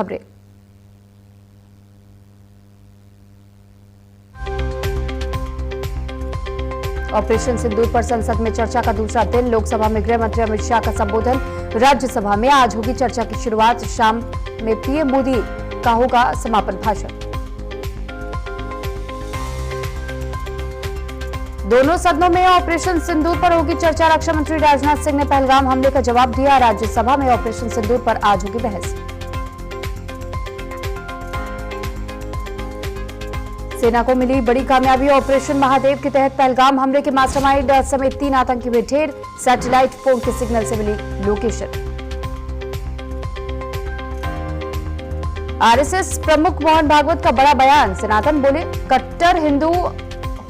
खबरें। ऑपरेशन सिंदूर पर संसद में चर्चा का दूसरा दिन। लोकसभा में गृह मंत्री अमित शाह का संबोधन। राज्यसभा में आज होगी चर्चा की शुरुआत। शाम में पीएम मोदी का होगा समापन भाषण। दोनों सदनों में ऑपरेशन सिंदूर पर होगी चर्चा। रक्षा मंत्री राजनाथ सिंह ने पहलगाम हमले का जवाब दिया। राज्यसभा में ऑपरेशन सिंदूर पर आज होगी बहस। सेना को मिली बड़ी कामयाबी। ऑपरेशन महादेव के तहत पहलगाम हमले के मास्टरमाइंड समेत 3 आतंकी हुए ढेर। सैटेलाइट फोन के सिग्नल से मिली लोकेशन। आरएसएस प्रमुख मोहन भागवत का बड़ा बयान। सनातन बोले, कट्टर हिंदू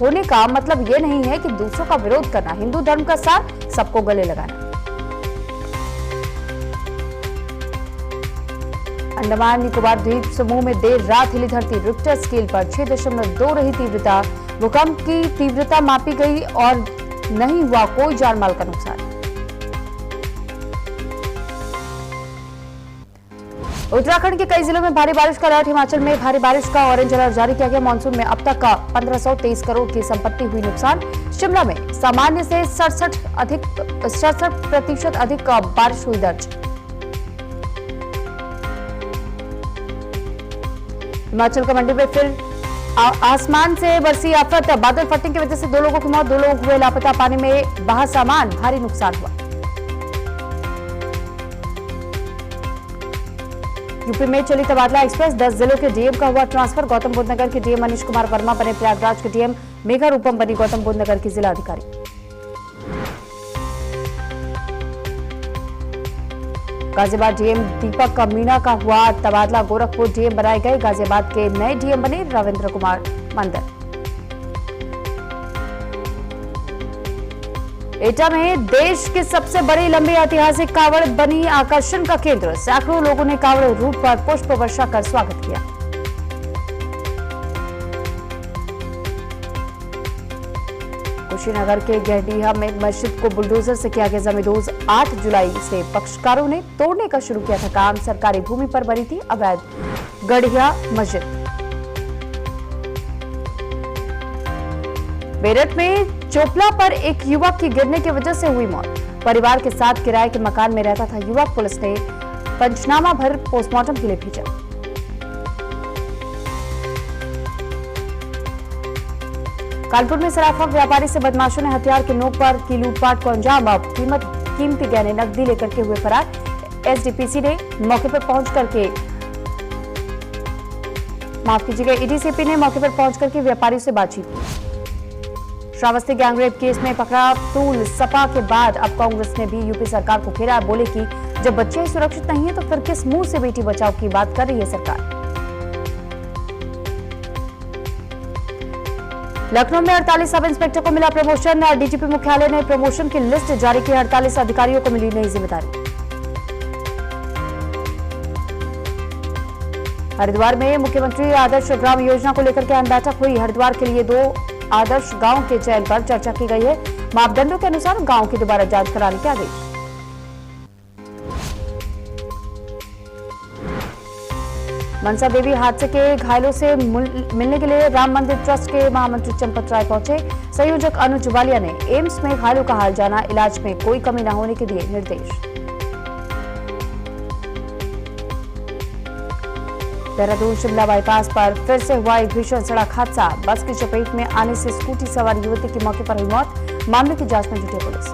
होने का मतलब यह नहीं है कि दूसरों का विरोध करना। हिंदू धर्म का सार सबको गले लगाना। अंडमान निकोबार द्वीप समूह में देर रात हिली धरती। रिक्टर स्केल पर 6.2 रही तीव्रता। भूकंप की तीव्रता मापी गई और नहीं हुआ कोई जानमाल का नुकसान। उत्तराखंड के कई जिलों में भारी बारिश का अलर्ट। हिमाचल में भारी बारिश का ऑरेंज अलर्ट जारी किया गया। मानसून में अब तक का 1523 करोड़ की संपत्ति हुई नुकसान। शिमला में सामान्य से 67% अधिक बारिश हुई दर्ज। हिमाचल का मंडी में फिर आसमान से बरसी आफत। बादल फटने की वजह से 2 लोगों की मौत, 2 लोग हुए लापता। पानी में बहा सामान, भारी नुकसान हुआ। यूपी में चली तबादला एक्सप्रेस। 10 जिलों के डीएम का हुआ ट्रांसफर। गौतम बुद्ध नगर के डीएम मनीष कुमार वर्मा बने प्रयागराज के डीएम। मेघा रूपम बनी गौतम बुद्ध नगर की जिला अधिकारी। गाजियाबाद डीएम दीपक मीणा का हुआ तबादला। गोरखपुर डीएम बनाए गए। गाजियाबाद के नए डीएम बने रविंद्र कुमार मंडल। एटा में देश की सबसे बड़ी लंबी ऐतिहासिक कावड़ बनी आकर्षण का केंद्र। सैकड़ों लोगों ने कावड़ रूट पर पुष्प वर्षा कर स्वागत किया। कुशीनगर के गहडीहा में मस्जिद को बुलडोजर से किया गया जमींदोज। 8 जुलाई से पक्षकारों ने तोड़ने का शुरू किया था काम। सरकारी भूमि पर बनी थी अवैध गढ़िया मस्जिद। मेरठ में चोपला पर एक युवक की गिरने की वजह से हुई मौत। परिवार के साथ किराए के मकान में रहता था युवक। पुलिस ने पंचनामा भर पोस्टमार्टम के लिए भेजा। कानपुर में सराफा व्यापारी से बदमाशों ने हथियार के नोक पर की लूटपाट को अंजाम। अब कीमती गहने नकदी लेकर के हुए फरार। एसडीपीसी ने मौके पर पहुंच करके एडीसीपी ने मौके पर पहुंच करके व्यापारियों से बातचीत की। श्रावस्ती गैंगरेप केस में पकड़ा टूल सपा के बाद अब कांग्रेस ने भी यूपी सरकार को घेरा। बोले कि जब बच्चे ही सुरक्षित नहीं है तो फिर किस मुंह से बेटी बचाओ की बात कर रही है सरकार। लखनऊ में 48 सब इंस्पेक्टर को मिला प्रमोशन। डीजीपी मुख्यालय ने प्रमोशन की लिस्ट जारी की। 48 अधिकारियों को मिली नई जिम्मेदारी। हरिद्वार में मुख्यमंत्री आदर्श ग्राम योजना को लेकर के अहम बैठक हुई। हरिद्वार के लिए 2 आदर्श गांव के चयन पर चर्चा की गई है। मापदंडों के अनुसार गांव की दोबारा जांच कराने के आदेश। मनसा देवी हादसे के घायलों से मिलने के लिए राम मंदिर ट्रस्ट के महामंत्री चंपत राय पहुंचे। संयोजक अनुज वालिया ने एम्स में घायलों का हाल जाना। इलाज में कोई कमी न होने के दिए निर्देश। देहरादून शिमला बाईपास पर फिर से हुआ एक भीषण सड़क हादसा। बस की चपेट में आने से स्कूटी सवार युवती की मौके पर हुई मौत। मामले की जांच में जुटी पुलिस।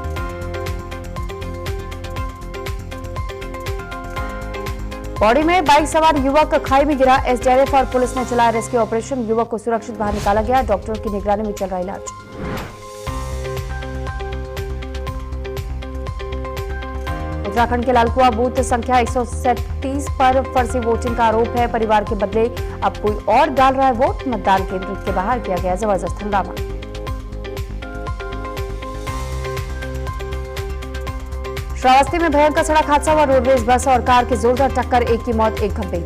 पौड़ी में बाइक सवार युवक खाई में गिरा। एसडीआरएफ और पुलिस ने चलाया रेस्क्यू ऑपरेशन। युवक को सुरक्षित बाहर निकाला गया। डॉक्टरों की निगरानी में चल रहा इलाज। उत्तराखंड के लालकुआ बूथ संख्या 137 पर फर्जी वोटिंग का आरोप है। परिवार के बदले अब कोई और डाल रहा है वोट। मतदान केंद्र के बाहर किया गया जबरदस्त हंगामा। श्रावस्ती में भयंकर सड़क हादसा हुआ। रोडवेज बस और कार की जोरदार टक्कर। एक की मौत, एक गंभीर।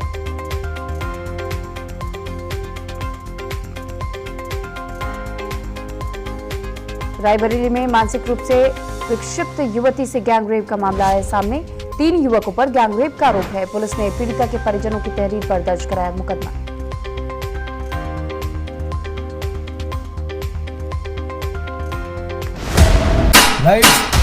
रायबरेली में मानसिक रूप से विक्षिप्त युवती से गैंगरेप का मामला आया सामने। 3 युवकों पर गैंगरेप का आरोप है। पुलिस ने पीड़िता के परिजनों की तहरीर पर दर्ज कराया मुकदमा। लाइट्स